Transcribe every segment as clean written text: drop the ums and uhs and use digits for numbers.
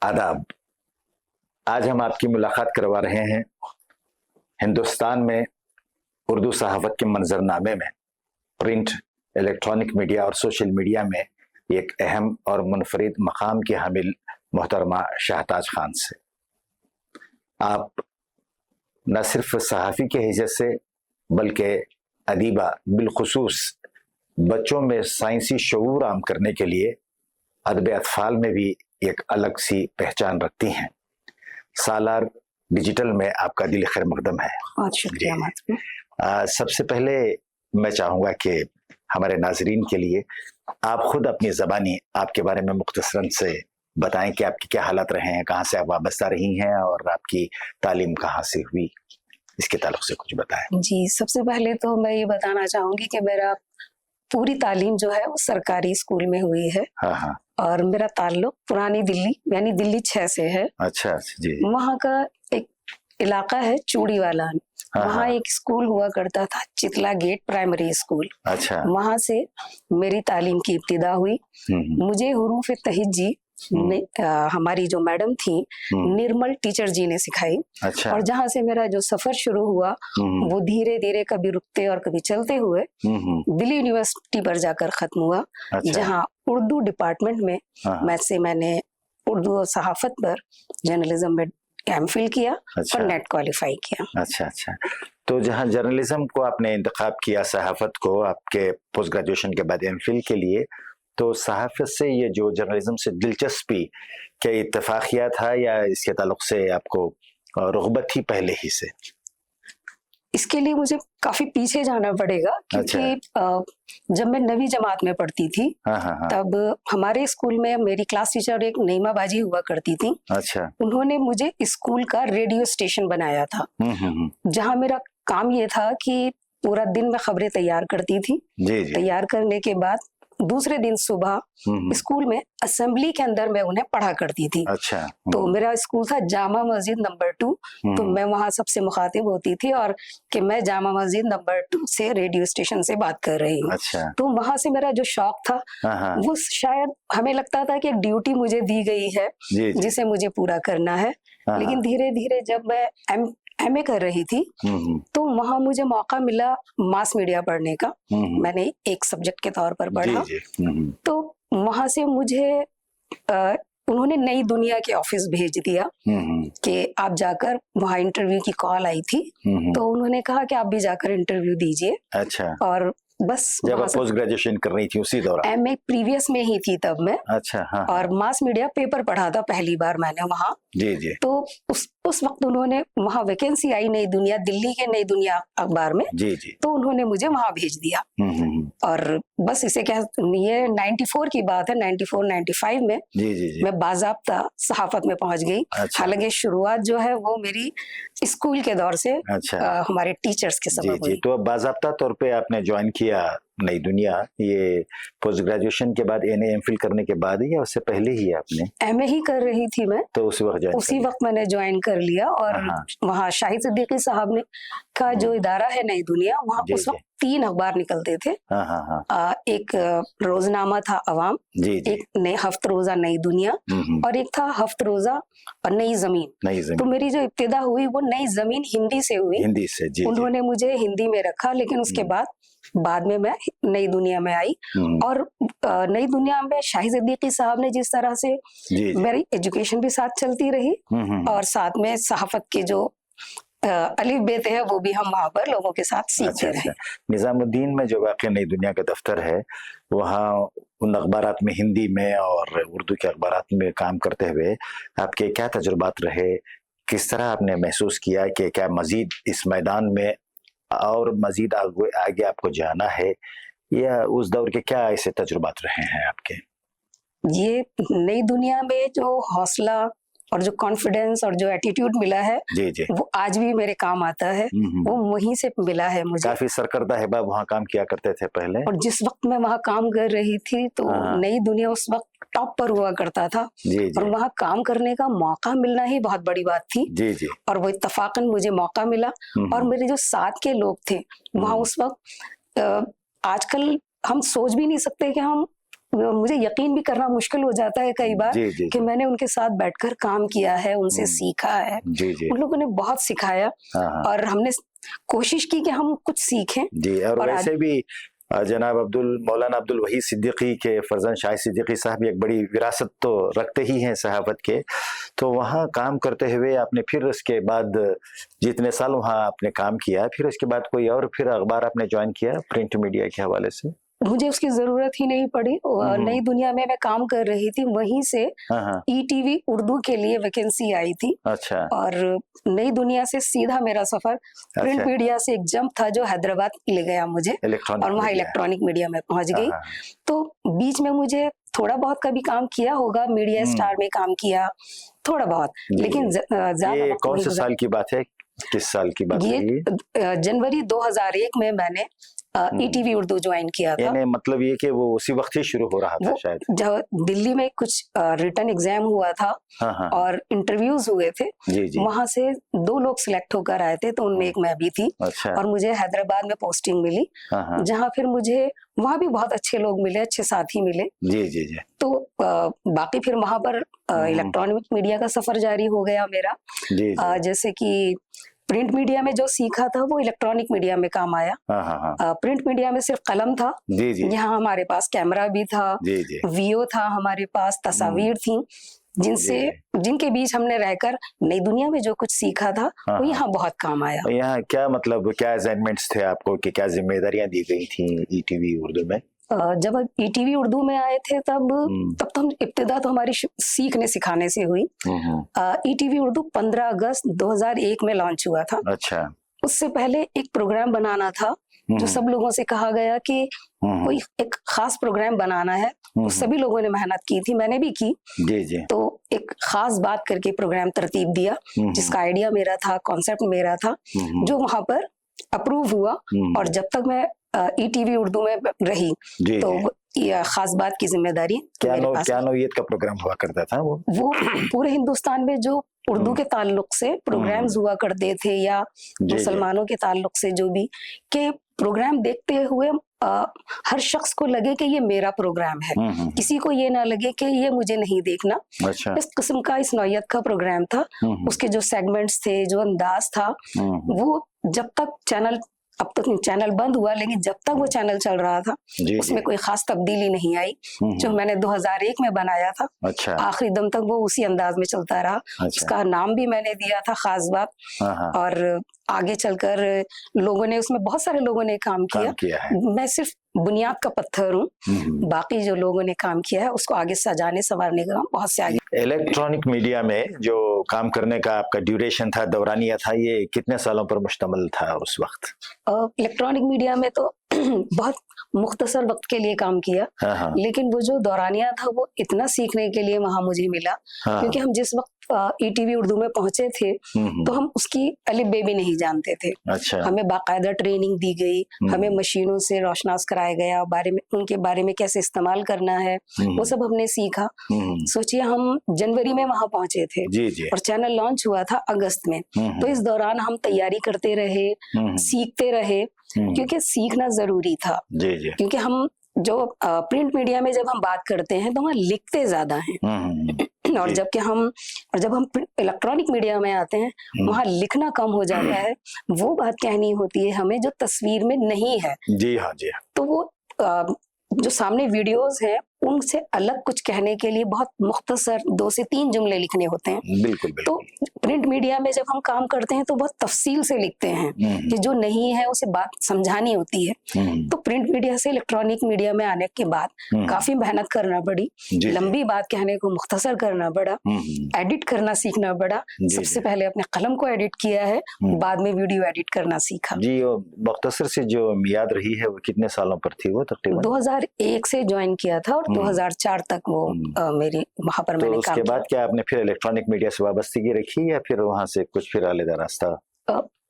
आदाब। आज हम आपकी मुलाकात करवा रहे हैं हिंदुस्तान में उर्दू सहाफ़त के मंजरनामे में प्रिंट, इलेक्ट्रॉनिक मीडिया और सोशल मीडिया में एक अहम और मुनफरिद मकाम की हामिल मोहतरमा शाहताज खान से। आप न सिर्फ सहाफ़ी के हैसियत से बल्कि अदीबा, बिलखुसूस बच्चों में साइंसी शऊर आम करने के लिए अदब अतफाल में भी एक अलग सी पहचान रखती हैं। सालार डिजिटल में आपका दिल खैर मकदम है। बहुत शुक्रिया। सबसे पहले मैं चाहूँगा कि हमारे नाजरीन के लिए आप खुद अपनी ज़बानी आपके बारे में मुख्तसरन से बताएं कि आपके क्या हालात रहे हैं, कहाँ से आप वाबस्ता रही हैं और आपकी तालीम कहाँ से हुई, इसके ताल्लुक से कुछ बताएं। जी, सबसे पहले तो मैं ये बताना चाहूंगी कि मेरा पूरी तालीम जो है वो सरकारी स्कूल में हुई है। हाँ हाँ। और मेरा ताल्लुक पुरानी दिल्ली यानी दिल्ली 6 से है। अच्छा जी। वहाँ का एक इलाका है चूड़ीवाला, वहाँ एक स्कूल हुआ करता था, चितला गेट प्राइमरी स्कूल। अच्छा। वहाँ से मेरी तालीम की इब्तिदा हुई। मुझे हुरूफ तहज्जी हमारी जो मैडम थी निर्मल टीचर जी ने सिखाई। अच्छा। और जहाँ से मेरा जो सफर शुरू हुआ वो धीरे धीरे कभी रुकते और कभी चलते हुए दिल्ली यूनिवर्सिटी पर जाकर खत्म हुआ। अच्छा। जहाँ उर्दू डिपार्टमेंट में मैंने उर्दू और सहाफत पर जर्नलिज्म में एमफिल किया। अच्छा। और नेट क्वालिफाई किया। अच्छा अच्छा। तो जहाँ जर्नलिज्म को आपने इंतखाब किया, सहाफत को आपके पोस्ट ग्रेजुएशन के बाद एमफिल के लिए, तो सहाफत से ये जो जर्नलिज्म से दिलचस्पी क्या इत्तेफाकिया था या इसके ताल्लुक से आपको रुग़बत थी पहले ही से? इसके लिए मुझे काफी पीछे जाना पड़ेगा क्योंकि जब मैं 9वीं जमात में पढ़ती थी तब हमारे स्कूल में मेरी क्लास टीचर एक नईमा बाजी हुआ करती थी। अच्छा। उन्होंने मुझे स्कूल का रेडियो स्टेशन बनाया था जहां मेरा काम ये था कि पूरा दिन मैं खबरें तैयार करती थी। जी जी। तैयार करने के बाद दूसरे दिन सुबह स्कूल में असेंबली के अंदर मैं उन्हें पढ़ा करती थी। अच्छा। तो मेरा स्कूल था जामा मस्जिद नंबर 2, तो मैं वहां सबसे मुखातिब होती थी और कि मैं जामा मस्जिद नंबर 2 से रेडियो स्टेशन से बात कर रही हूँ। अच्छा। तो वहां से मेरा जो शौक था वो शायद हमें लगता था कि एक ड्यूटी मुझे दी गई है जिसे मुझे पूरा करना है। लेकिन धीरे धीरे जब मैं एमए कर रही थी तो वहां मुझे मौका मिला मास मीडिया पढ़ने का। मैंने एक सब्जेक्ट के तौर पर पढ़ा। तो वहां से मुझे उन्होंने नई दुनिया के ऑफिस भेज दिया कि आप जाकर, वहाँ इंटरव्यू की कॉल आई थी तो उन्होंने कहा कि आप भी जाकर इंटरव्यू दीजिए। अच्छा। और बस जब आप पोस्ट ग्रेजुएशन कर रही थी उसी दौरान? एमए प्रीवियस में ही थी तब मैं। अच्छा। हाँ। और मास मीडिया पेपर पढ़ा था पहली बार मैंने वहाँ। जी जी। तो उस वक्त उन्होंने वहाँ वैकेंसी आई नई दुनिया, दिल्ली के नई दुनिया अखबार में। जी जी। तो उन्होंने मुझे वहाँ भेज दिया। और बस इसे क्या, ये 94 की बात है, 94-95 में जी जी जी। मैं बाज़ाब्ता सहाफत में पहुंच गई। अच्छा। हालांकि शुरुआत जो है वो मेरी स्कूल के दौर से हमारे टीचर्स के सबब हुई। तो अब बाज़ाब्ता तौर पे आपने ज्वाइन किया नई दुनिया, ये पोस्ट ग्रेजुएशन के बाद एमए एमफिल करने के बाद या उससे पहले ही आपने? एमए ही कर रही थी मैं, तो उसी वक्त मैंने ज्वाइन कर लिया। और वहाँ शाहिद सिद्दीकी साहब ने का जो इदारा है नई दुनिया, वहाँ उस वक्त 3 अखबार निकलते थे। एक रोजनामा था अवाम, एक नई हफ्त रोजा नई दुनिया और एक था हफ्त रोजा और नई जमीन। तो मेरी जो इब्तिदा हुई वो नई जमीन हिंदी से हुई। हिंदी से। जी। उन्होंने मुझे हिंदी में रखा, लेकिन उसके बाद में मैं नई दुनिया में आई। और नई दुनिया में शाहिद सिद्दीकी साहब ने जिस तरह से मेरी एजुकेशन भी साथ चलती रही और साथ में सहाफत के जो अलिफ बेत है वो भी हम वहाँ पर लोगों के साथ सीखते रहे। निजामुद्दीन में जो वाकई नई दुनिया का दफ्तर है, वहाँ उन अखबारात में हिंदी में और उर्दू के अखबारात में काम करते हुए आपके क्या तजुर्बात रहे? किस तरह आपने महसूस किया कि क्या मजीद इस मैदान में और मजीद आगे आपको जाना है, या उस दौर के क्या ऐसे तजुर्बात रहे हैं आपके? ये नई दुनिया में जो हौसला और जो कॉन्फिडेंस और जो एटीट्यूड मिला है जी। वो आज भी मेरे काम आता है। वो वहीं से मिला है मुझे। काफी सरकर्दा अहबाब वहाँ काम किया करते थे पहले। और जिस वक्त मैं वहाँ काम कर रही थी तो नई दुनिया उस वक्त टॉप पर हुआ करता था। जी। और वहाँ काम करने का मौका मिलना ही बहुत बड़ी बात थी। जी। और वो इत्तफाकन मुझे मौका मिला। और मेरे जो साथ के लोग थे वहाँ उस वक्त, आजकल हम सोच भी नहीं सकते कि हम मुझे यकीन भी करना मुश्किल हो जाता है कई बार कि मैंने उनके साथ बैठकर काम किया है, उनसे सीखा है। उन लोगों ने बहुत सिखाया और हमने कोशिश की कि हम कुछ सीखें। जी, और वैसे भी जनाब मौलाना अब्दुल वहीद सिद्दीकी के फर्जंद शाहिद सिद्दीकी साहब भी एक बड़ी विरासत तो रखते ही हैं सहाफत के, तो वहाँ काम करते हुए आपने फिर उसके बाद जितने साल वहाँ आपने काम किया, फिर उसके बाद कोई और फिर अखबार आपने ज्वाइन किया प्रिंट मीडिया के हवाले से? मुझे उसकी जरूरत ही नहीं पड़ी। नई दुनिया में मैं काम कर रही थी, वहीं से ईटीवी उर्दू के लिए वैकेंसी आई थी। अच्छा। और नई दुनिया से सीधा मेरा सफर प्रिंट मीडिया से एक जंप था जो हैदराबाद ले गया मुझे, और वहाँ इलेक्ट्रॉनिक मीडिया में पहुंच गई। तो बीच में मुझे थोड़ा बहुत कभी काम किया होगा, मीडिया स्टार में काम किया थोड़ा बहुत, लेकिन ज्यादा। कौन से साल की बात है, किस साल की बात है? ये जनवरी 2001 में मैंने ईटीवी उर्दू ज्वाइन किया था। मतलब ये कि वो उसी वक्त ही शुरू हो रहा था शायद। जब दिल्ली में कुछ रिटन एग्जाम हुआ था और इंटरव्यूज हुए थे, वहां से 2 लोग सिलेक्ट होकर आए थे, तो उनमें एक मैं भी थी। अच्छा। और मुझे हैदराबाद में पोस्टिंग मिली, जहाँ फिर मुझे वहाँ भी बहुत अच्छे लोग मिले, अच्छे साथी मिले। जी जी जी। तो बाकी फिर वहां पर इलेक्ट्रॉनिक मीडिया का सफर जारी हो गया मेरा। जैसे कि प्रिंट मीडिया में जो सीखा था वो इलेक्ट्रॉनिक मीडिया में काम आया। प्रिंट मीडिया में सिर्फ कलम था, यहाँ हमारे पास कैमरा भी था, वीओ था, हमारे पास तस्वीर थी, जिनके बीच हमने रहकर नई दुनिया में जो कुछ सीखा था वो यहाँ बहुत काम आया। यहाँ क्या मतलब, क्या असाइनमेंट्स थे आपको कि क्या जिम्मेदारियां दी गई थी ईटीवी उर्दू में? जब ईटीवी उर्दू में आए थे तब तो हम इब्तिदा तो हमारी सीखने सिखाने से हुई। ईटीवी उर्दू 15 अगस्त 2001 में लॉन्च हुआ था। अच्छा। उससे पहले एक प्रोग्राम बनाना था, जो सब लोगों से कहा गया कि कोई एक खास प्रोग्राम बनाना है, तो सभी लोगों ने मेहनत की थी, मैंने भी की। जी जी। तो एक खास बात करके प्रोग्राम तरतीब दिया, जिसका आइडिया मेरा था, कॉन्सेप्ट मेरा था, जो वहां पर अप्रूव हुआ। और जब तक मैं ईटीवी उर्दू में रही तो ये खास बात की जिम्मेदारी क्या नौइयत का प्रोग्राम हुआ करता था? वो पूरे हिंदुस्तान में जो उर्दू के ताल्लुक से प्रोग्राम्स हुआ करते थे, या मुसलमानों के ताल्लुक से जो भी के प्रोग्राम देखते हुए हर शख्स को लगे कि ये मेरा प्रोग्राम है, किसी को ये ना लगे कि ये मुझे नहीं देखना। अच्छा। इस किस्म का, इस नौइयत का प्रोग्राम था। उसके जो सेगमेंट्स थे, जो अंदाज था, वो जब तक चैनल, अब तक चैनल बंद हुआ, लेकिन जब तक वो चैनल चल रहा था उसमें कोई खास तब्दीली नहीं आई। जो मैंने 2001 में बनाया था, अच्छा, आखिरी दम तक वो उसी अंदाज में चलता रहा। अच्छा। उसका नाम भी मैंने दिया था खास बात। और आगे चलकर लोगों ने, उसमें बहुत सारे लोगों ने काम किया है। मैं सिर्फ बुनियाद का पत्थर हूँ, बाकी जो लोगों ने काम किया है उसको आगे सजाने संवारने का काम बहुत से आगे। इलेक्ट्रॉनिक मीडिया में जो काम करने का आपका ड्यूरेशन था, दौरानिया था, ये कितने सालों पर मुश्तमिल था उस वक्त? इलेक्ट्रॉनिक मीडिया में तो बहुत मुख्तसर वक्त के लिए काम किया, लेकिन वो जो दौरानिया था वो इतना सीखने के लिए वहां मुझे मिला। क्योंकि हम जिस वक्त ईटीवी उर्दू में पहुंचे थे तो हम उसकी अलिफ बे भी नहीं जानते थे। अच्छा। हमें बाकायदा ट्रेनिंग दी गई, हमें मशीनों से रोशनास कराया गया, उनके बारे में कैसे इस्तेमाल करना है वो सब हमने सीखा। सोचिए हम जनवरी में वहां पहुंचे थे और चैनल लॉन्च हुआ था अगस्त में। तो इस दौरान हम तैयारी करते रहे, सीखते रहे, क्योंकि सीखना जरूरी था। क्योंकि हम जो प्रिंट मीडिया में जब हम बात करते हैं तो वहाँ लिखते ज्यादा हैं, और जब हम इलेक्ट्रॉनिक मीडिया में आते हैं वहाँ लिखना कम हो जाता है। वो बात कहनी होती है हमें जो तस्वीर में नहीं है। जी हाँ, जी हाँ। तो वो जो सामने वीडियोस हैं उनसे अलग कुछ कहने के लिए बहुत मुख्तसर 2 से 3 जुमले लिखने होते हैं। बिल्कुल, बिल्कुल। तो प्रिंट मीडिया में जब हम काम करते हैं तो बहुत तफसील से लिखते हैं कि जो नहीं है उसे बात समझानी होती है। तो प्रिंट मीडिया से इलेक्ट्रॉनिक मीडिया में आने के बाद काफी मेहनत करना पड़ी, लंबी बात कहने को मुख्तसर करना पड़ा, एडिट करना सीखना पड़ा। सबसे पहले अपने कलम को एडिट किया है, बाद में वीडियो एडिट करना सीखा। जी, मुख्तसर से जो मियाद रही है वो कितने सालों पर थी? वो तकरीबन 2001 से ज्वाइन किया था और 2004 तक वो मेरी वहां पर मैंने काम किया। उसके बाद क्या आपने फिर इलेक्ट्रॉनिक मीडिया से वाबस्तगी रखी या फिर वहां से कुछ फिर आलेदा रास्ता?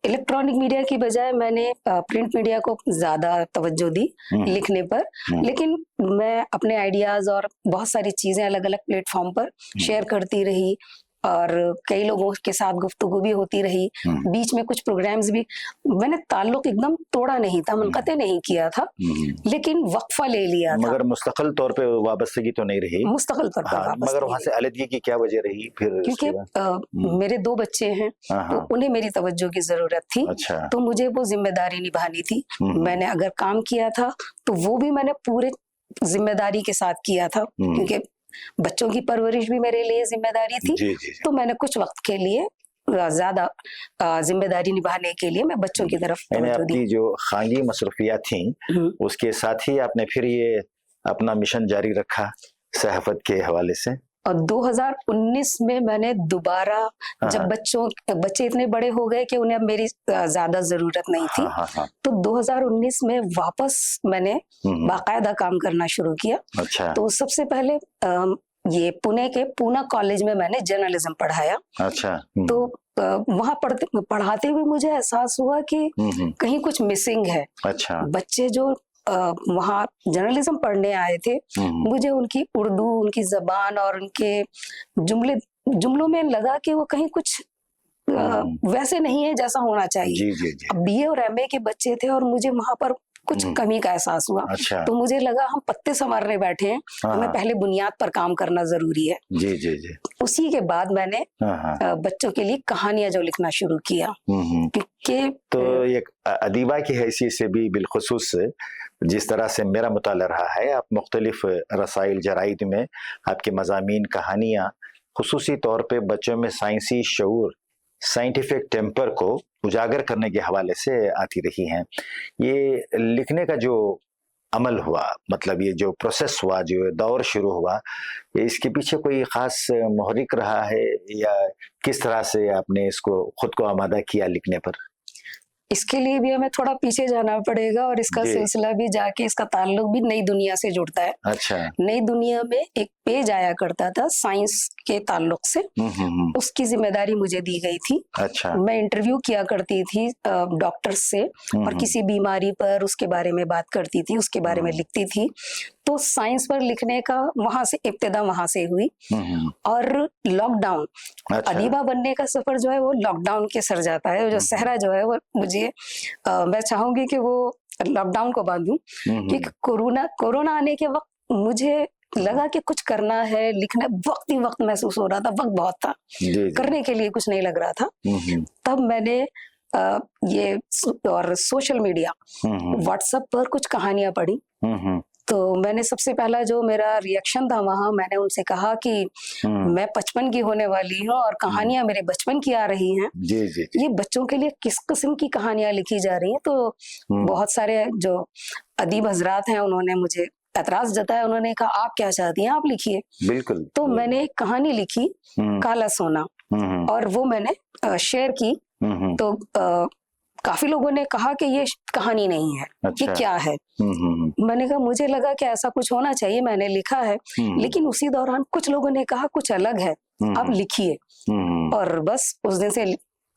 इलेक्ट्रॉनिक मीडिया की बजाय मैंने प्रिंट मीडिया को ज्यादा तवज्जो दी लिखने पर, लेकिन मैं अपने आइडियाज और बहुत सारी चीजें अलग अलग प्लेटफॉर्म पर शेयर करती रही। और कई लोगों के साथ गुफ्तगू भी होती रही, बीच में कुछ प्रोग्राम्स भी, मैंने ताल्लुक एकदम तोड़ा नहीं था, मुनक़ते नहीं किया था, लेकिन वक्फा ले लिया था। मगर मुस्तकिल तौर पे वाबस्तगी तो नहीं रही? मुस्तकिल तौर पर वाबस्तगी। मगर वहाँ से अलग की क्या वजह रही फिर? क्योंकि मेरे 2 बच्चे हैं, तो उन्हें मेरी तवज्जो की जरूरत थी। अच्छा। तो मुझे वो जिम्मेदारी निभानी थी। मैंने अगर काम किया था तो वो भी मैंने पूरे जिम्मेदारी के साथ किया था, क्योंकि बच्चों की परवरिश भी मेरे लिए जिम्मेदारी थी। जी, जी, जी। तो मैंने कुछ वक्त के लिए ज्यादा जिम्मेदारी निभाने के लिए मैं बच्चों की तरफ तवज्जो दी। आपकी जो खानगी मसरूफियात थी उसके साथ ही आपने फिर ये अपना मिशन जारी रखा सहाफत के हवाले से? और 2019 में मैंने दोबारा, जब बच्चे इतने बड़े हो गए कि उन्हें अब मेरी ज्यादा जरूरत नहीं थी, तो 2019 में वापस मैंने बाकायदा काम करना शुरू किया। अच्छा। तो सबसे पहले ये पुणे के पूना कॉलेज में मैंने जर्नलिज्म पढ़ाया। अच्छा। तो वहाँ पढ़ाते हुए मुझे एहसास हुआ कि कहीं कुछ मिसिंग है। अच्छा। बच्चे जो वहाँ जर्नलिज्म पढ़ने आए थे, मुझे उनकी उर्दू, उनकी जबान और उनके जुमलों में लगा कि वो कहीं कुछ वैसे नहीं है जैसा होना चाहिए। जी, जी, जी। अब बीए और एमए के बच्चे थे और मुझे वहाँ पर कुछ कमी का एहसास हुआ। अच्छा। तो मुझे लगा हम पत्ते संवारने बैठे हैं, हमें पहले बुनियाद पर काम करना जरूरी है। जी, जी, जी। उसी के बाद मैंने बच्चों के लिए कहानियां जो लिखना शुरू किया, क्योंकि तो एक अदीबा की हैसियत से भी बिलखुसूस जिस तरह से मेरा मुताला रहा है, आप मुख्तलिफ रसाइल जराइद में आपके मज़ामीन, कहानियाँ खुसूसी तौर पे बच्चों में साइंसी शऊर, साइंटिफिक टेम्पर को उजागर करने के हवाले से आती रही हैं। ये लिखने का जो अमल हुआ, मतलब ये जो प्रोसेस हुआ, जो दौर शुरू हुआ, इसके पीछे कोई ख़ास मुहर्रिक रहा है या किस तरह से आपने इसको खुद को आमादा किया लिखने पर? इसके लिए भी हमें थोड़ा पीछे जाना पड़ेगा और इसका सिलसिला भी जाके, इसका ताल्लुक भी नई दुनिया से जुड़ता है। अच्छा। नई दुनिया में एक पेज आया करता था साइंस के ताल्लुक से, उसकी जिम्मेदारी मुझे दी गई थी। अच्छा। मैं इंटरव्यू किया करती थी डॉक्टर से और किसी बीमारी पर उसके बारे में बात करती थी, उसके बारे में लिखती थी। तो साइंस पर लिखने का वहां से इब्तिदा वहां से हुई। और लॉकडाउन, अदीबा बनने का सफर जो है वो लॉकडाउन के सर जाता है। जो सहरा जो है वो मुझे मैं चाहूंगी कि वो लॉकडाउन को बांधूं, क्योंकि कोरोना आने के वक्त मुझे लगा कि कुछ करना है, लिखना, वक्त ही वक्त महसूस हो रहा था, वक्त बहुत था, करने के लिए कुछ नहीं लग रहा था। तब मैंने ये और सोशल मीडिया, व्हाट्सएप पर कुछ कहानियां पढ़ी। तो मैंने सबसे पहला जो मेरा रिएक्शन था वहां, मैंने उनसे कहा कि मैं 55 की होने वाली हूँ और कहानियां मेरे बचपन की आ रही हैं। जी, जी, जी। ये बच्चों के लिए किस किस्म की कहानियां लिखी जा रही हैं? तो बहुत सारे जो अदीब हजरात हैं उन्होंने मुझे एतराज जताया। उन्होंने कहा आप क्या चाहती हैं, आप लिखिए। बिल्कुल। तो मैंने एक कहानी लिखी, काला सोना, और वो मैंने शेयर की। तो काफी लोगों ने कहा कि ये कहानी नहीं है। अच्छा। ये क्या है? मैंने कहा मुझे लगा कि ऐसा कुछ होना चाहिए, मैंने लिखा है। लेकिन उसी दौरान कुछ लोगों ने कहा कुछ अलग है, आप लिखिए। और बस उस दिन से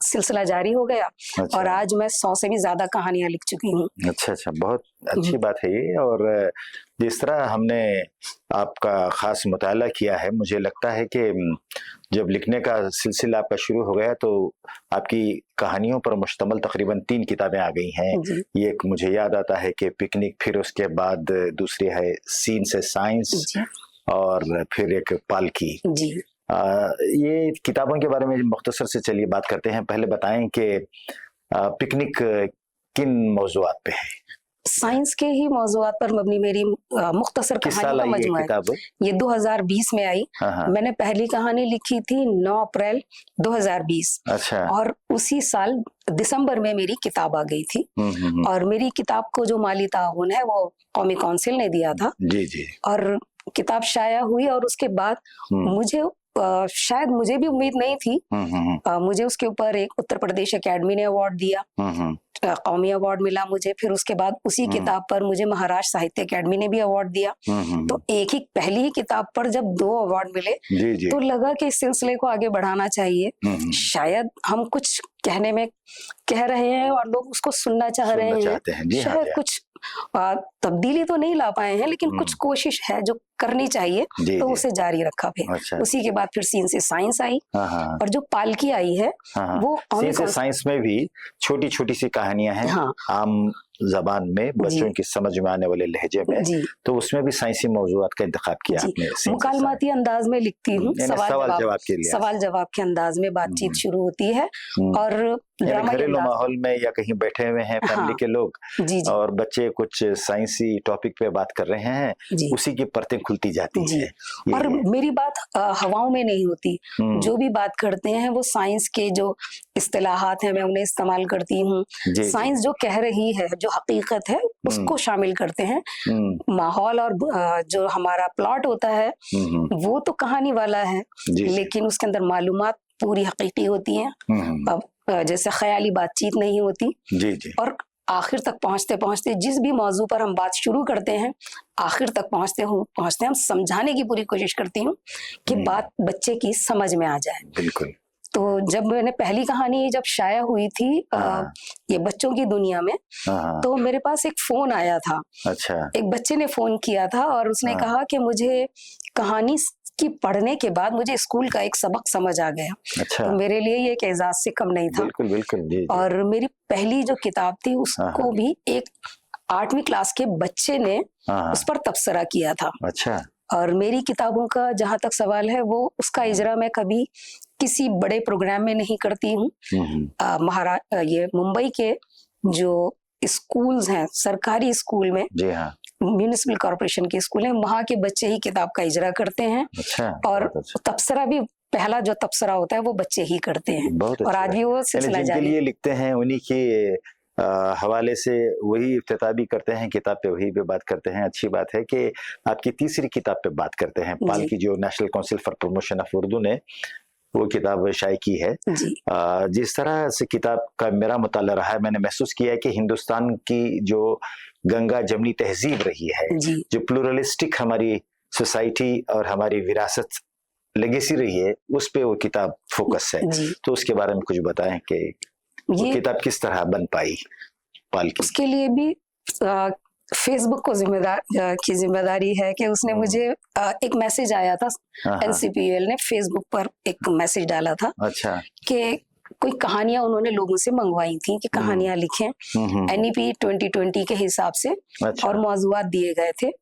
सिलसिला जारी हो गया। अच्छा। और आज मैं 100 से भी ज्यादा कहानियां लिख चुकी हूँ। अच्छा, बहुत अच्छी बात है ये। और जिस तरह हमने आपका खास मुताला किया है, मुझे लगता है कि जब लिखने का सिलसिला आपका शुरू हो गया तो आपकी कहानियों पर मुश्तमल तकरीबन 3 किताबें आ गई हैं। ये एक मुझे याद आता है कि पिकनिक, फिर उसके बाद दूसरी है सीन से साइंस, और फिर एक पालकी। ये किताबों के बारे में मुख्तसर से चलिए बात करते हैं। पहले बताएं कि पिकनिक किन मौज़ूआत पे है? साइंस के ही मौज़ूआत पर मबनी मेरी मुख्तसर कहानी का मजमूआ है। ये 2020 में आई। मैंने पहली कहानी लिखी थी 9 अप्रैल 2020। अच्छा। और उसी साल दिसंबर में मेरी किताब आ गई थी। और मेरी किताब को जो माली ताउन है वो कौमी काउंसिल ने दिया था। जी, जी। और किताब शाया हुई और उसके बाद मुझे शायद मुझे भी उम्मीद नहीं थी, मुझे उसके ऊपर एक उत्तर प्रदेश एकेडमी ने अवार्ड दिया, कौमी अवार्ड मिला मुझे। फिर उसके बाद उसी किताब पर मुझे महाराष्ट्र साहित्य अकेडमी ने भी अवार्ड दिया। तो एक ही पहली ही किताब पर जब 2 अवार्ड मिले, तो लगा कि इस सिलसिले को आगे बढ़ाना चाहिए। शायद हम कुछ कहने में कह रहे हैं और लोग उसको सुनना चाह रहे हैं। शायद कुछ तब्दीली तो नहीं ला पाए हैं, लेकिन कुछ कोशिश है जो करनी चाहिए, तो उसे जारी रखा फिर। अच्छा। उसी के बाद फिर सीन से साइंस आई, और जो पालकी आई है वो सीन से साइंस में भी छोटी छोटी सी कहानियां हैं, आम जबान में बच्चों की समझ में आने वाले लहजे में, तो उसमें भी साइंसी मौजूदात का इंतखाब किया आपने। मुकालमाती अंदाज में लिखती हूँ, सवाल जवाब के लिए, सवाल जवाब के अंदाज में बातचीत शुरू होती है। और घरेलू माहौल में या कहीं बैठे हुए हैं फैमिली के लोग, और बच्चे कुछ साइंसी टॉपिक पे बात कर रहे हैं, उसी की परतें खुलती जाती हैं। और मेरी बात हवाओं में नहीं होती, जो भी बात करते हैं वो साइंस के जो इस्तिलाहात हैं मैं उन्हें इस्तेमाल करती हूँ। साइंस जो कह रही है, जो हकीकत है, उसको शामिल करते हैं। माहौल और जो हमारा प्लॉट होता है वो तो कहानी वाला है, लेकिन उसके अंदर मालूमात पूरी हकीकी होती हैं। अब जैसे ख्याली बातचीत नहीं होती। और आखिर तक पहुंचते पहुंचते जिस भी मौजू पर हम बात शुरू करते हैं, आखिर तक पहुंचते हम समझाने की पूरी कोशिश करती हूँ कि बात बच्चे की समझ में आ जाए। बिल्कुल। तो जब मैंने पहली कहानी जब शाया हुई थी ये बच्चों की दुनिया में, तो मेरे पास एक फोन आया था। अच्छा। एक बच्चे ने फोन किया था और उसने कहा कि मुझे कहानी की पढ़ने के बाद मुझे स्कूल का एक सबक समझ आ गया। अच्छा। तो मेरे लिए ये एक एजाज से कम नहीं था। बिल्कुल बिल्कुल। जी। और मेरी पहली जो किताब थी उसको भी एक 8वीं क्लास के बच्चे ने उस पर तबसरा किया था। अच्छा। और मेरी किताबों का जहाँ तक सवाल है, वो उसका इजरा मैं कभी किसी बड़े प्रोग्राम में नहीं करती हूँ। ये मुंबई के जो स्कूल्स हैं, सरकारी स्कूल में, जी हाँ, म्यूनिसिपल कॉर्पोरेशन के स्कूल हैं, वहाँ के बच्चे ही किताब का इजरा करते हैं। अच्छा। और तबसरा भी पहला जो तबसरा होता है वो बच्चे ही करते हैं। बहुत और आज भी वो सिलसिला जिनके लिए लिखते हैं उन्हीं के हवाले से वही इफ्तिताह भी करते हैं, किताब पे वही पे बात करते हैं। अच्छी बात है कि आपकी तीसरी किताब पे बात करते हैं, पालकी, जो national council for promotion of Urdu ने वो किताब शाये की है। जिस तरह से किताब का मेरा मुताला रहा है, मैंने महसूस किया है कि हिंदुस्तान की जो गंगा जमनी तहजीब रही है, जो प्लूरलिस्टिक हमारी सोसाइटी और हमारी विरासत लेगेसी रही है, उस पे वो किताब फोकस है। तो उसके बारे में कुछ बताएं कि वो किताब किस तरह बन पाई पालकी। उसके लिए भी फेसबुक को जिम्मेदारी है कि उसने मुझे एक मैसेज आया था, NCPUL ने फेसबुक पर एक मैसेज डाला था। अच्छा। कि कोई कहानियां उन्होंने लोगों से मंगवाई थी कि कहानियां लिखें NEP 2020 के हिसाब से। अच्छा। और मौजूआत दिए गए थे।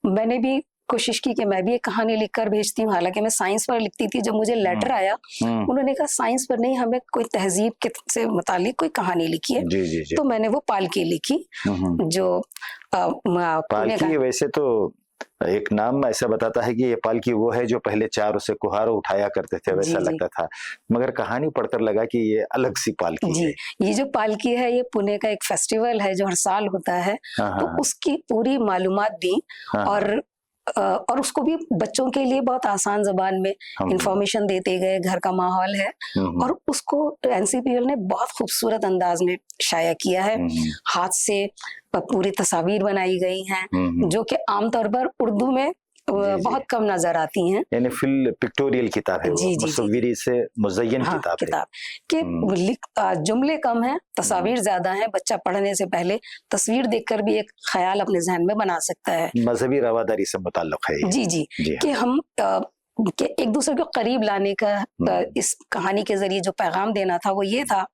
मैंने भी कोशिश की कि मैं भी एक कहानी लिखकर भेजती हूँ, हालांकि मैं साइंस पर लिखती थी। जब मुझे लेटर आया, उन्होंने कहा साइंस पर नहीं, हमें कोई तहजीब के से मुतालिक कोई कहानी लिखी है। जी। तो मैंने वो पालकी लिखी। जो पालकी वैसे तो एक नाम ऐसा बताता है कि ये पालकी वो है जो पहले चार उसे कुहारो उठाया करते थे, वैसा लगता था, मगर कहानी पढ़कर लगा कि ये अलग सी पालकी है। ये जो पालकी है, ये पुणे का एक फेस्टिवल है जो हर साल होता है। तो उसकी पूरी मालूमात दी, और उसको भी बच्चों के लिए बहुत आसान जबान में इंफॉर्मेशन देते गए। घर का माहौल है, और उसको NCPUL ने बहुत खूबसूरत अंदाज में शाया किया है। हाथ से पूरी तस्वीर बनाई गई हैं, जो कि आमतौर पर उर्दू में बहुत कम नजर आती हैं। यानी फुल पिक्टोरियल किताब है, मुसव्विरी से मुज़य्यन किताब है। कि जुमले कम हैं, तस्वीर ज्यादा हैं। बच्चा पढ़ने से पहले तस्वीर देखकर भी एक ख्याल अपने जहन में बना सकता है। मजहबी रवादारी से मुताल्लिक है। जी। कि हम कि एक दूसरे को करीब लाने का इस कहानी के जरिए जो पैगाम देना था वो ये था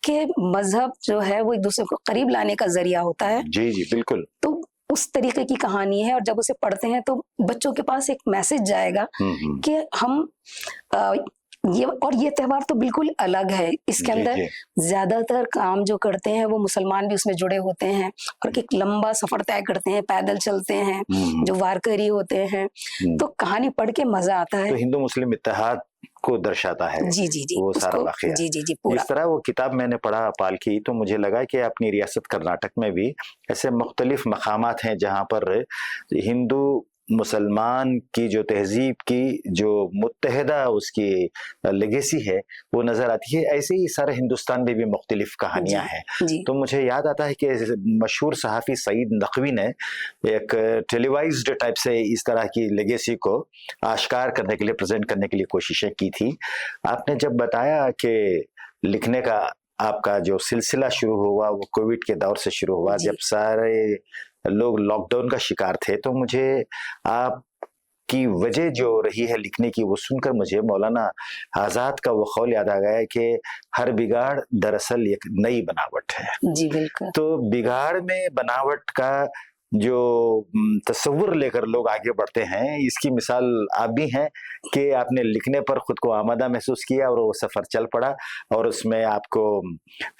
कि मजहब जो है वो एक दूसरे को करीब लाने का जरिया होता है। जी बिल्कुल। तो उस तरीके की कहानी है, और जब उसे पढ़ते हैं तो बच्चों के पास एक मैसेज जाएगा कि हम ये त्योहार तो बिल्कुल अलग है। इसके अंदर ज्यादातर काम जो करते हैं वो मुसलमान भी उसमें जुड़े होते हैं, और एक लंबा सफर तय करते हैं, पैदल चलते हैं, जो वारकरी होते हैं। तो कहानी पढ़ के मजा आता है। तो हिंदू मुस्लिम इत्तेहाद को दर्शाता है। जी वो सारा वाक़या। जी पूरा। इस तरह वो किताब मैंने पढ़ा पालकी, तो मुझे लगा कि अपनी रियासत कर्नाटक में भी ऐसे मुख्तलिफ मकामात हैं जहाँ पर हिंदू मुसलमान की जो तहजीब की जो मुत्तहिदा उसकी लेगेसी है वो नजर आती है। ऐसे ही सारे हिंदुस्तान में भी मुख्तलिफ कहानियां हैं। तो मुझे याद आता है कि मशहूर सहाफ़ी सईद नकवी ने एक टेलीवाइज्ड टाइप से इस तरह की लेगेसी को आश्कार करने के लिए, प्रेजेंट करने के लिए कोशिशें की थी। आपने जब बताया कि लिखने का आपका जो सिलसिला शुरू हुआ वो कोविड के दौर से शुरू हुआ, जब सारे लोग लॉकडाउन का शिकार थे, तो मुझे आप आपकी वजह जो रही है लिखने की, वो सुनकर मुझे मौलाना आजाद का वो कौल याद आ गया है कि हर बिगाड़ दरअसल एक नई बनावट है। जी बिल्कुल। तो बिगाड़ में बनावट का जो तस्वुर लेकर लोग आगे बढ़ते हैं, इसकी मिसाल आप भी हैं कि आपने लिखने पर खुद को आमादा महसूस किया और वो सफर चल पड़ा और उसमें आपको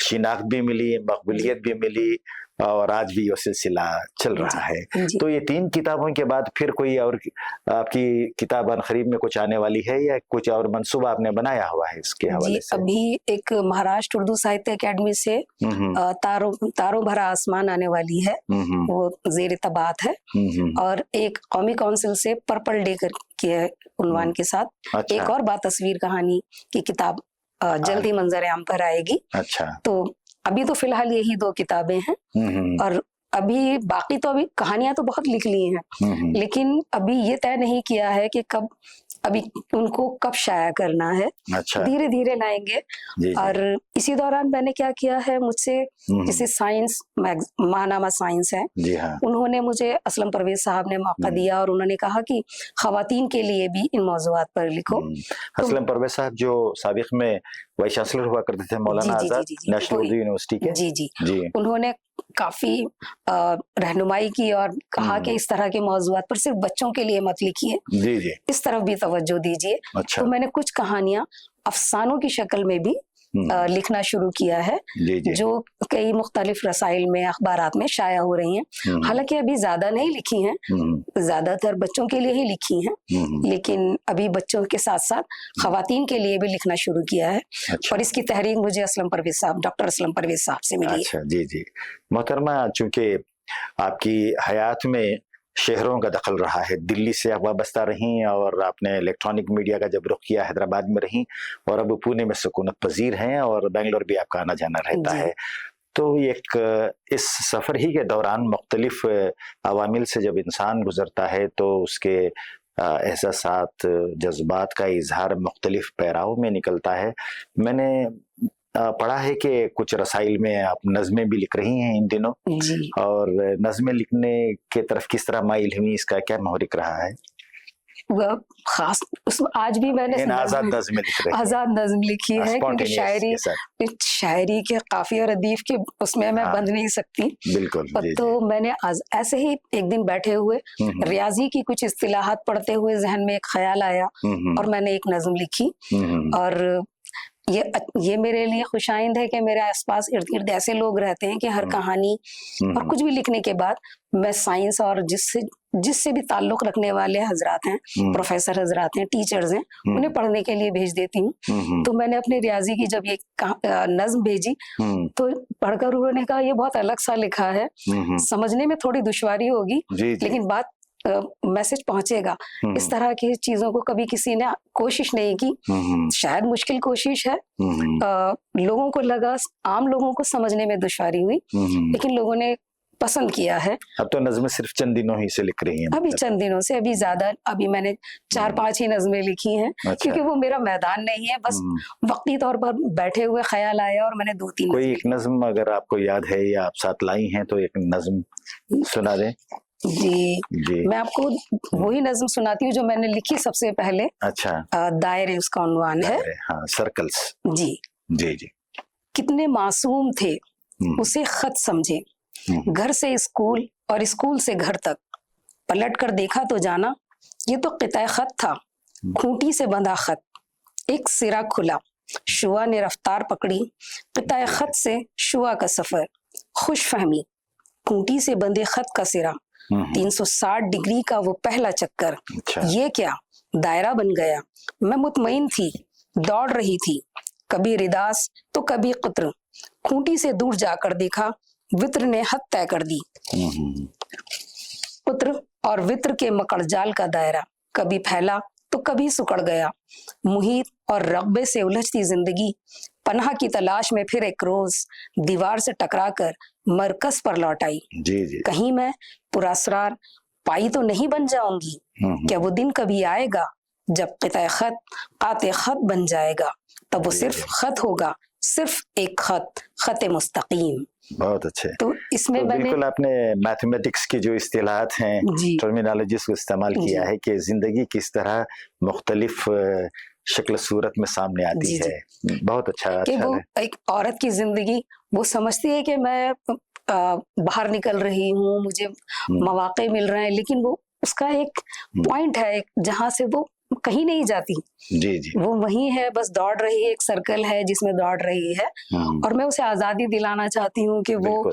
शिनाख्त भी मिली, मकबूलियत भी मिली और आज भी वो सिलसिला चल रहा है। तो ये 3 किताबों के बाद फिर कोई और आपकी किताब अनखरीब में कुछ आने वाली है या कुछ और मंसूबा आपने बनाया हुआ है इसके हवाले से? अभी एक महाराष्ट्र उर्दू साहित्य अकेडमी से तारों भरा आसमान आने वाली है, वो जेर तबात है। और एक कौमी काउंसिल से पर्पल डे के उन्वान के साथ एक और बातस्वीर कहानी की किताब जल्दी मंजर आम पर आएगी। अच्छा। तो अभी तो फिलहाल यही 2 किताबें हैं और अभी बाकी तो अभी कहानियां तो बहुत लिख ली हैं, लेकिन अभी ये तय नहीं किया है कि कब अभी उनको कब शाया करना है। अच्छा। धीरे धीरे लाएंगे। जी। और इसी दौरान मैंने क्या किया है, मुझसे जैसे साइंस माहनामा साइंस है, जी हाँ। उन्होंने मुझे असलम परवेज साहब ने मौका दिया और उन्होंने कहा कि खवातीन के लिए भी इन मौज़ूआत पर लिखो। असलम परवेज साहब जो साबिक में वाइस चांसलर हुआ करते थे मौलाना आजाद नेशनल उर्दू यूनिवर्सिटी के। जी जी जी। उन्होंने काफी रहनुमाई की और कहा कि इस तरह के मौज़ूआत पर सिर्फ बच्चों के लिए मत लिखिए, जी जी, इस तरफ भी तवज्जो दीजिए। अच्छा। तो मैंने कुछ कहानियां अफसानों की शक्ल में भी लिखना शुरू किया है, जी जी। जो कई मुख्तलिफ रसाइल में अखबारात में शाया हो रही हैं। हालांकि अभी ज्यादा नहीं लिखी हैं, ज्यादातर बच्चों के लिए ही लिखी हैं, लेकिन अभी बच्चों के साथ साथ खवातीन के लिए भी लिखना शुरू किया है। अच्छा। और इसकी तहरीक मुझे असलम परवेज साहब, डॉक्टर असलम परवेज साहब से मिली। अच्छा, जी जी। मोहतरमा, चूंकि आपकी हयात में शहरों का दखल रहा है, दिल्ली से आप वाबस्ता रहीं और आपने इलेक्ट्रॉनिक मीडिया का जब रुख किया हैदराबाद में रहीं और अब पुणे में सुकूनत पजीर हैं और बेंगलोर भी आपका आना जाना रहता है। तो एक इस सफ़र ही के दौरान मुख्तलिफ अवामिल से जब इंसान गुजरता है तो उसके एहसासात, जज्बात का इजहार मुख्तलिफ पैराओं में निकलता है। मैंने पढ़ा है कि कुछ रसाइल में आप नज़में भी लिख रही हैं इन दिनों जी। और नज़में लिखने के तरफ किस तरह माइल हुई, इसका क्या महरिक रहा है? वह खास उसमें आज भी मैंने आजाद नज़्म लिखी है, क्योंकि शायरी के काफिया और अदीफ के उसमें मैं बंध नहीं सकती। बिल्कुल। तो मैंने ऐसे ही एक दिन बैठे हुए रियाजी की कुछ इस्तिलाहात पढ़ते हुए जहन में एक ख्याल आया और मैंने एक नज़्म लिखी। और ये मेरे लिए खुशाइंद है कि मेरे आसपास इर्द गिर्द ऐसे लोग रहते हैं कि हर कहानी और कुछ भी लिखने के बाद मैं साइंस और जिससे भी ताल्लुक रखने वाले हजरात हैं, प्रोफेसर हजरात हैं, टीचर्स हैं, उन्हें पढ़ने के लिए भेज देती हूँ। तो मैंने अपने रियाजी की जब ये नज्म भेजी तो पढ़कर उन्होंने कहा ये बहुत अलग सा लिखा है, समझने में थोड़ी दुश्वारी होगी लेकिन बात मैसेज पहुंचेगा। इस तरह की चीजों को कभी किसी ने कोशिश नहीं की, शायद मुश्किल कोशिश है। लोगों को लगा, आम लोगों को समझने में दुश्वारी हुई, लेकिन लोगों ने पसंद किया है। अब तो नज़में सिर्फ चंद दिनों ही से लिख रही हैं? अभी चंद दिनों से, अभी ज्यादा, अभी मैंने 4-5 ही नज़में लिखी हैं। अच्छा। क्योंकि वो मेरा मैदान नहीं है, बस वक्ती तौर पर बैठे हुए ख्याल आया और मैंने 2-3 कोई एक नज़म अगर आपको याद है या आप साथ लाई हैं तो एक नज़म सुना दें। जी, मैं आपको वही नज़्म सुनाती हूँ जो मैंने लिखी सबसे पहले। अच्छा। दायरे उसका उन्वान है। हाँ, सर्कल्स। जी जी जी। कितने मासूम थे उसे खत समझे, घर से स्कूल और स्कूल से घर तक, पलट कर देखा तो जाना ये तो क़िताए खत था, खूंटी से बंधा खत, एक सिरा खुला, शुआ ने रफ्तार पकड़ी, क़िताए खत से शुआ का सफर, खुश फहमी, खूंटी से बंधे खत का सिरा, 360 डिग्री का वो पहला चक्कर। अच्छा। ये क्या दायरा बन गया, मैं मुतमईन थी, दौड़ रही थी, कभी रिदास तो कभी कुत्र, खूंटी से दूर जाकर देखा, वित्र ने हद तय कर दी। कुत्र और वित्र के मकड़जाल का दायरा कभी फैला तो कभी सुकड़ गया, मुहीत और रग़बे से उलझती जिंदगी, पनाह की तलाश में फिर एक रोज दीवार से टकराकर मरकज पर लौट आई। कहीं मैं पुरस्कार पाई तो नहीं बन जाऊंगी, क्या वो दिन कभी आएगा जब क़िताए खत क़ाते खत बन जाएगा, तब वो सिर्फ खत होगा सिर्फ एक खत मुस्तकीम। बहुत अच्छे। तो इसमें तो मैंने बिल्कुल आपने मैथमेटिक्स की जो इस्तिलाहात हैं, टर्मिनोलॉजीज को इस्तेमाल किया है कि जिंदगी किस तरह मुख्तलिफ शक्ल सूरत में सामने आती है। बहुत अच्छा। कि वो एक औरत की जिंदगी वो समझती है कि मैं बाहर निकल रही हूँ, मुझे मौके मिल रहे हैं, लेकिन वो उसका एक पॉइंट है जहां से वो कहीं नहीं जाती। जी जी। वो वही है, बस दौड़ रही है, एक सर्कल है जिसमें दौड़ रही है। और मैं उसे आजादी दिलाना चाहती हूँ कि वो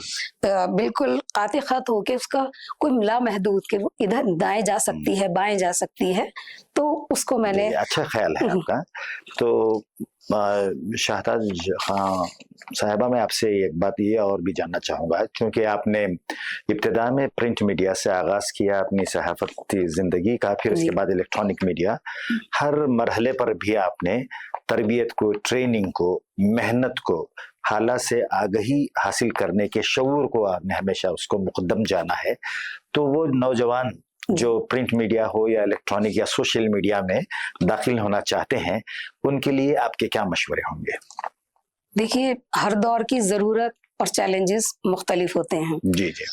बिल्कुल काते खत हो के उसका कोई मिला महदूद के वो इधर दाएं जा सकती है, बाएं जा सकती है। तो उसको मैंने अच्छा ख्याल है आपका। तो शाहताज खां साहिबा, मैं आपसे एक बात ये और भी जानना चाहूँगा, क्योंकि आपने इब्तिदा में प्रिंट मीडिया से आगाज़ किया अपनी सहाफ़ती ज़िंदगी का, फिर उसके बाद इलेक्ट्रॉनिक मीडिया। हर मरहले पर भी आपने तरबियत को, ट्रेनिंग को, मेहनत को, हालात से आगही हासिल करने के शऊर को आपने हमेशा उसको मुक़द्दम जाना है। तो वो नौजवान जो प्रिंट मीडिया हो या इलेक्ट्रॉनिक या सोशल मीडिया में दाखिल होना चाहते हैं, उनके लिए आपके क्या मशवरे होंगे? देखिए, हर दौर की ज़रूरत और चैलेंजेस मुख्तलिफ होते हैं। जी जी।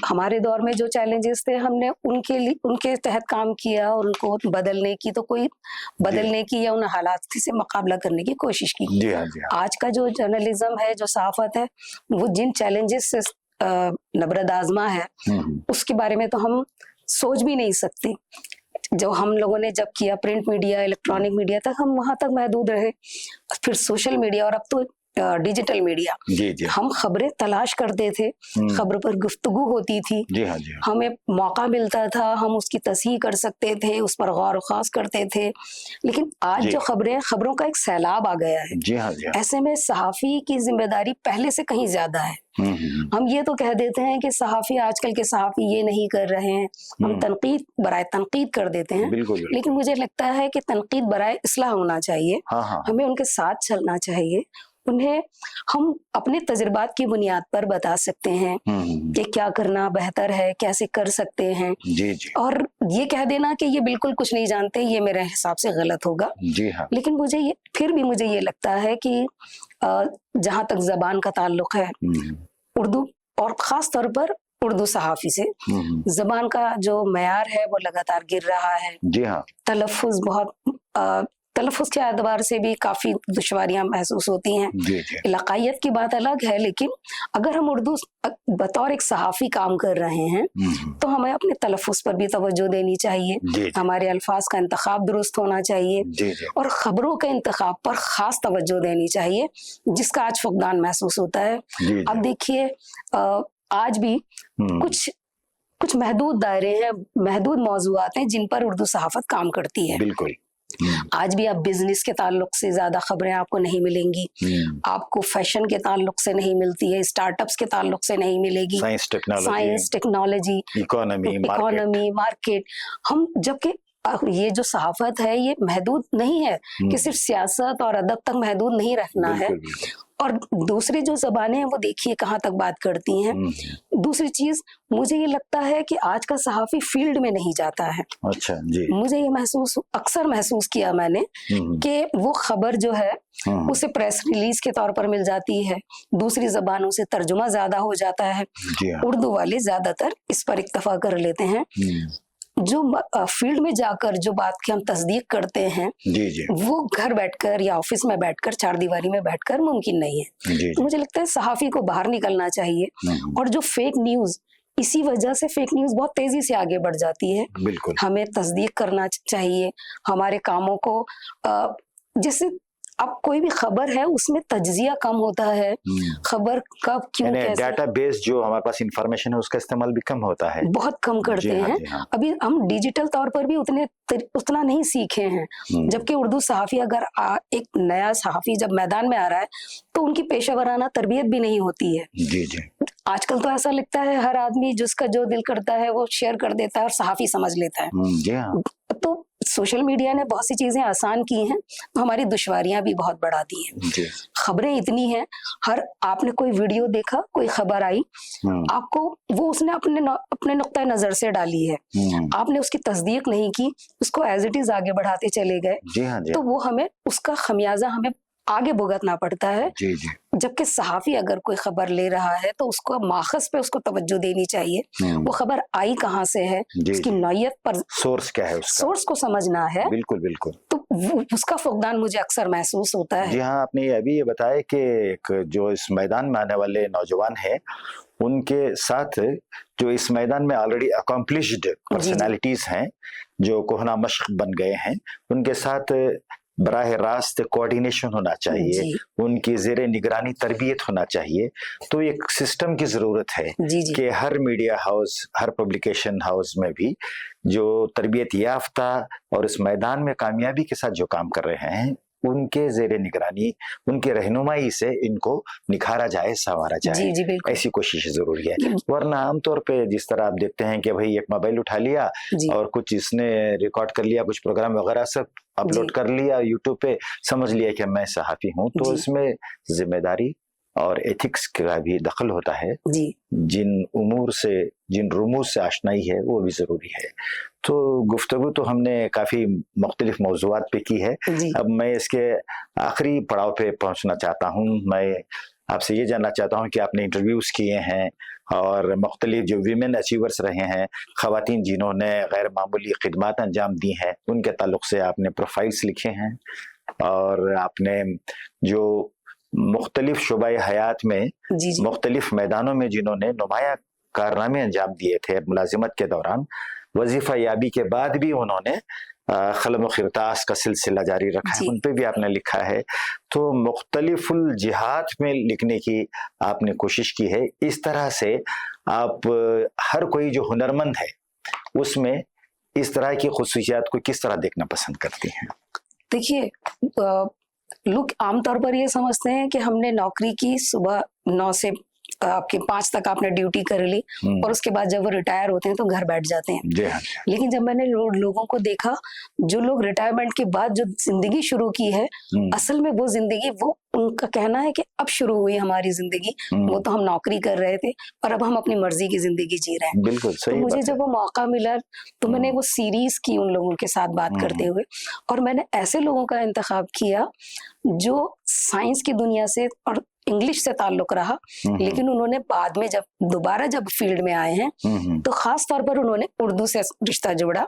हमारे दौर में जो चैलेंजेस थे, हमने उनके तहत काम किया और उनको बदलने की बदलने की या उन हालात से मुकाबला करने की कोशिश की। जी हाँ, जी हाँ। आज का जो जर्नलिज्म है, जो सहाफत है, वो जिन चैलेंजेस से नबरद आजमा है, उसके बारे में तो हम सोच भी नहीं सकते। जो हम लोगों ने जब किया प्रिंट मीडिया, इलेक्ट्रॉनिक मीडिया तक, हम वहां तक महदूद रहे। फिर सोशल मीडिया और अब तो डिजिटल मीडिया। जी जी। हम खबरें तलाश करते थे, खबर पर गुफ्तगू होती थी। जी हाँ, जी हाँ। हमें मौका मिलता था, हम उसकी तस्हीह कर सकते थे, उस पर गौर खास करते थे। लेकिन आज जो खबरों का एक सैलाब आ गया है। जी हाँ, जी हाँ। ऐसे में सहाफी की जिम्मेदारी पहले से कहीं ज्यादा है। हम ये तो कह देते हैं कि सहाफी, आजकल के सहाफी ये नहीं कर रहे हैं, हम तनकीद बराए तनकीद कर देते हैं। बिल्कुल। लेकिन मुझे लगता है कि तनकीद बराए इस्लाह होना चाहिए। हमें उनके साथ चलना चाहिए। उन्हें हम अपने तजुर्बात की बुनियाद पर बता सकते हैं कि क्या करना बेहतर है, कैसे कर सकते हैं। जी जी। और ये कह देना कि ये बिल्कुल कुछ नहीं जानते, ये मेरे हिसाब से गलत होगा। जी हाँ। लेकिन मुझे ये लगता है कि जहां तक जबान का ताल्लुक है, उर्दू और खास तौर पर उर्दू सहाफी से जबान का जो मयार है वो लगातार गिर रहा है। जी हाँ। तलफ़ुज़ के एतबार से भी काफी दुश्वारियां महसूस होती हैं। इलाकायत की बात अलग है, लेकिन अगर हम उर्दू बतौर एक सहाफी काम कर रहे हैं तो हमें अपने तलफ़ुज़ पर भी तवज्जो देनी चाहिए। हमारे अल्फाज का इंतखाब दुरुस्त होना चाहिए और खबरों के इंतखाब पर खास तवज्जो देनी चाहिए, जिसका आज फुकदान महसूस होता है। अब देखिए, आज भी कुछ महदूद दायरे हैं, महदूद मौज़ूआत हैं जिन पर उर्दू सहाफत काम करती है। बिल्कुल। आज भी आप बिजनेस के ताल्लुक से ज्यादा खबरें आपको नहीं मिलेंगी, आपको फैशन के ताल्लुक से नहीं मिलती है, स्टार्टअप्स के ताल्लुक से नहीं मिलेगी, साइंस टेक्नोलॉजी, इकोनॉमी, मार्केट। हम जबकि ये जो सहाफत है ये महदूद नहीं है कि सिर्फ सियासत और अदब तक महदूद नहीं रखना है। और दूसरी जो जबानें हैं वो देखिए कहाँ तक बात करती हैं। दूसरी चीज, मुझे ये लगता है कि आज का सहाफी फील्ड में नहीं जाता है। अच्छा जी। मुझे ये अक्सर महसूस किया मैंने कि वो खबर जो है उसे प्रेस रिलीज के तौर पर मिल जाती है, दूसरी जबानों से तर्जुमा ज्यादा हो जाता है। उर्दू वाले ज्यादातर इस पर इक्तफा कर लेते हैं। जो फील्ड में जाकर जो बात की हम तस्दीक करते हैं वो घर बैठकर या ऑफिस में बैठकर, चार दीवारी में बैठकर मुमकिन नहीं है। तो मुझे लगता है सहाफी को बाहर निकलना चाहिए। और जो फेक न्यूज, इसी वजह से फेक न्यूज बहुत तेजी से आगे बढ़ जाती है। हमें तस्दीक करना चाहिए हमारे कामों को। जैसे अब कोई भी खबर है उसमें तज्जिया कम होता है, खबर कब क्यों कैसे, डेटाबेस जो हमारे पास इंफॉर्मेशन है उसका इस्तेमाल भी कम होता है, बहुत कम करते हैं। अभी हम डिजिटल तौर पर भी उतना नहीं सीखे हैं। जबकि उर्दू सहाफी, अगर एक नया सहाफी जब मैदान में आ रहा है तो उनकी पेशेवराना तरबियत भी नहीं होती है। आजकल तो ऐसा लगता है हर आदमी जिसका जो दिल करता है वो शेयर कर देता है और सहाफी समझ लेता है। तो सोशल मीडिया ने बहुत सी चीजें आसान की हैं, तो हमारी दुश्वारियां भी बहुत बढ़ा दी हैं। खबरें इतनी हैं, आपने कोई वीडियो देखा, कोई खबर आई, आपको वो उसने अपने नुक्ता नजर से डाली है, आपने उसकी तस्दीक नहीं की, उसको एज इट इज आगे बढ़ाते चले गए, तो वो हमें उसका खमियाजा हमें आगे भुगतना पड़ता है। जी जी। जबकि सहाफी अगर कोई खबर ले रहा है तो उसको माखज पे उसको तवज्जो देनी चाहिए। वो खबर आई कहाँ से है, उसकी नौयत पर, सोर्स क्या है उसका, सोर्स को समझना है। बिल्कुल बिल्कुल। तो उसका फुकदान मुझे अक्सर महसूस होता है। जी हाँ, आपने अभी ये बताया कि जो इस मैदान में आने वाले नौजवान हैं उनके साथ जो इस मैदान में ऑलरेडी अकम्प्लिश्ड पर्सनालिटीज हैं, जो कोहना मश्क बन गए हैं, उनके साथ बराह रास्त कोऑर्डिनेशन होना चाहिए, उनकी ज़ेरे निगरानी तरबियत होना चाहिए। तो एक सिस्टम की ज़रूरत है कि हर मीडिया हाउस, हर पब्लिकेशन हाउस में भी जो तरबियत याफ्ता और इस मैदान में कामयाबी के साथ जो काम कर रहे हैं, उनके ज़ेरे निगरानी, उनकी रहनुमाई से इनको निखारा जाए, संवारा जाए। ऐसी कोशिश जरूरी है। वरना आमतौर पे जिस तरह आप देखते हैं कि भाई एक मोबाइल उठा लिया और कुछ इसने रिकॉर्ड कर लिया, कुछ प्रोग्राम वगैरह सब अपलोड कर लिया यूट्यूब पे, समझ लिया कि मैं सहाफी हूँ। तो इसमें जिम्मेदारी और एथिक्स का भी दखल होता है। जिन उमूर से, जिन रुमूज से आशनाई है वो भी जरूरी है। तो गुफ्तगू तो हमने काफी मुख्तलिफ मौज़ूआत पे की है। अब मैं इसके आखिरी पड़ाव पे पहुंचना चाहता हूँ। मैं आपसे ये जानना चाहता हूँ कि आपने इंटरव्यूज किए हैं और मुख्तलिफ जो वीमेन अचीवर्स रहे हैं, ख़वातीन जिन्होंने गैर मामूली खिदमात अंजाम दी हैं, उनके ताल्लुक से आपने प्रोफाइल्स लिखे हैं और आपने जो मुख्तलिफ शुबाए हयात में मुख्तलिफ मैदानों में जिन्होंने नुमाया कारनामे अंजाम दिए थे मुलाजिमत के दौरान, वजीफा याबी के बाद भी उन्होंने खलम खिरतास का सिलसिला जारी रखा है, उन पे भी आपने लिखा है। तो मुख्तलिफुल जिहाद में लिखने की आपने कोशिश की है। इस तरह से आप हर कोई जो हुनरमंद है उसमें इस तरह की खुसूसियात को किस तरह देखना पसंद करती हैं? देखिए, लोग आमतौर पर ये समझते हैं कि हमने नौकरी की, सुबह 9 से आपके 5 तक आपने ड्यूटी कर ली और उसके बाद जब वो रिटायर होते हैं तो घर बैठ जाते हैं। लेकिन जब मैंने लोगों को देखा, जो लोग रिटायरमेंट के बाद जो जिंदगी शुरू की है, असल में वो जिंदगी, वो उनका कहना है कि अब शुरू हुई हमारी जिंदगी, वो तो हम नौकरी कर रहे थे और अब हम अपनी मर्जी की जिंदगी जी रहे हैं। बिल्कुल सही। तो मुझे जब वो मौका मिला तो मैंने वो सीरीज की उन लोगों के साथ बात करते हुए, और मैंने ऐसे लोगों का इंतखाब किया जो साइंस की दुनिया से और इंग्लिश से ताल्लुक रहा, लेकिन उन्होंने बाद में जब फील्ड में आए हैं तो खास तौर पर उन्होंने उर्दू से रिश्ता जोड़ा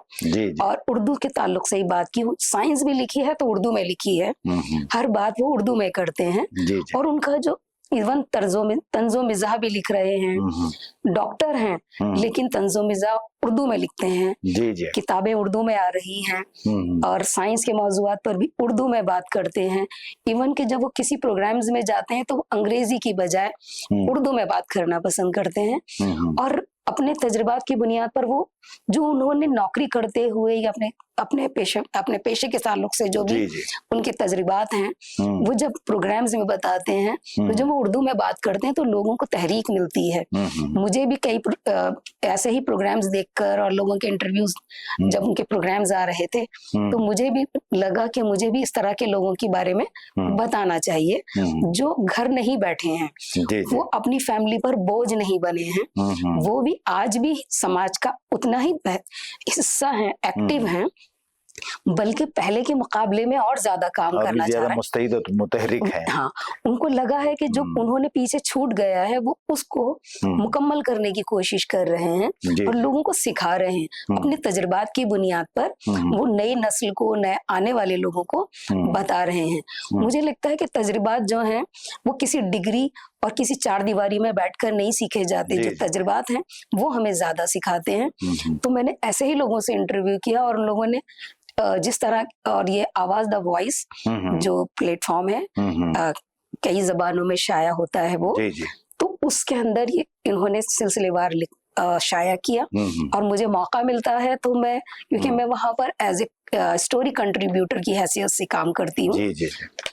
और उर्दू के ताल्लुक से ही बात की। साइंस भी लिखी है तो उर्दू में लिखी है, हर बात वो उर्दू में करते हैं। और उनका जो इवन तंजो मिज़ाह भी लिख रहे हैं, डॉक्टर हैं लेकिन तंजो मिज़ाह उर्दू में लिखते हैं, किताबें उर्दू में आ रही हैं और साइंस के मौज़ूआत पर भी उर्दू में बात करते हैं। इवन कि जब वो किसी प्रोग्राम्स में जाते हैं तो वो अंग्रेजी की बजाय उर्दू में बात करना पसंद करते हैं। और अपने तजुर्बात की बुनियाद पर वो जो उन्होंने नौकरी करते हुए या अपने पेशे के ताल्लुक से जो भी उनके तजुर्बात हैं, वो जब प्रोग्राम्स में बताते हैं तो जब वो उर्दू में बात करते हैं तो लोगों को तहरीक मिलती है। मुझे भी कई ऐसे ही प्रोग्राम्स देखकर और लोगों के इंटरव्यूज जब उनके प्रोग्राम्स आ रहे थे तो मुझे भी लगा कि मुझे भी इस तरह के लोगों के बारे में बताना चाहिए जो घर नहीं बैठे हैं, वो अपनी फैमिली पर बोझ नहीं बने हैं, वो भी आज भी समाज का उतना ही हिस्सा है, एक्टिव हैं, बल्कि पहले के मुकाबले में और ज्यादा काम करना चाह रहे हैं, मुस्तैद और मुतहरिक हैं। हाँ, उनको लगा है कि जो उन्होंने पीछे छूट गया है वो उसको मुकम्मल करने की कोशिश कर रहे हैं और लोगों को सिखा रहे हैं अपने तजुर्बात की बुनियाद पर। वो नई नस्ल को, नए आने वाले लोगों को बता रहे हैं। मुझे लगता है कि तजुर्बात जो हैं वो किसी डिग्री और किसी चार दीवारी में बैठकर नहीं सीखे जाते, जो तजुर्बात हैं वो हमें ज्यादा सिखाते हैं। तो मैंने ऐसे ही लोगों से इंटरव्यू किया और उन लोगों ने जिस तरह, और ये आवाज द वॉइस जो प्लेटफॉर्म है कई जबानों में शाया होता है वो, तो उसके अंदर ये इन्होंने सिलसिलेवार शाया किया और मुझे मौका मिलता है तो मैं, क्योंकि मैं वहां पर एज ए स्टोरी कंट्रीब्यूटर की हैसियत से काम करती हूँ,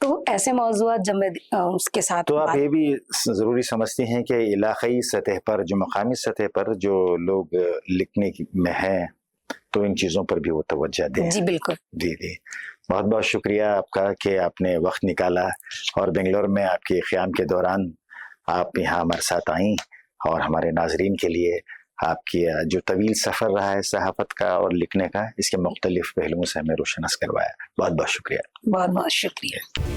तो ऐसे मौज़ूआत जब मैं उसके साथ, तो आप ये भी जरूरी समझती हैं कि इलाकाई सतह पर, जो मकामी सतह पर जो लोग लिखने में हैं, तो इन चीज़ों पर भी वो तवज्जो दें? जी बिल्कुल। जी, बहुत बहुत शुक्रिया आपका कि आपने वक्त निकाला और बेंगलोर में आपके क़याम के दौरान आप यहाँ हमारे साथ आई और हमारे नाजरीन के लिए आपकी जो तवील सफ़र रहा है सहाफ़त का और लिखने का, इसके मुख्तलिफ पहलुओं से हमें रोशनास करवाया। बहुत बहुत शुक्रिया। बहुत बहुत शुक्रिया।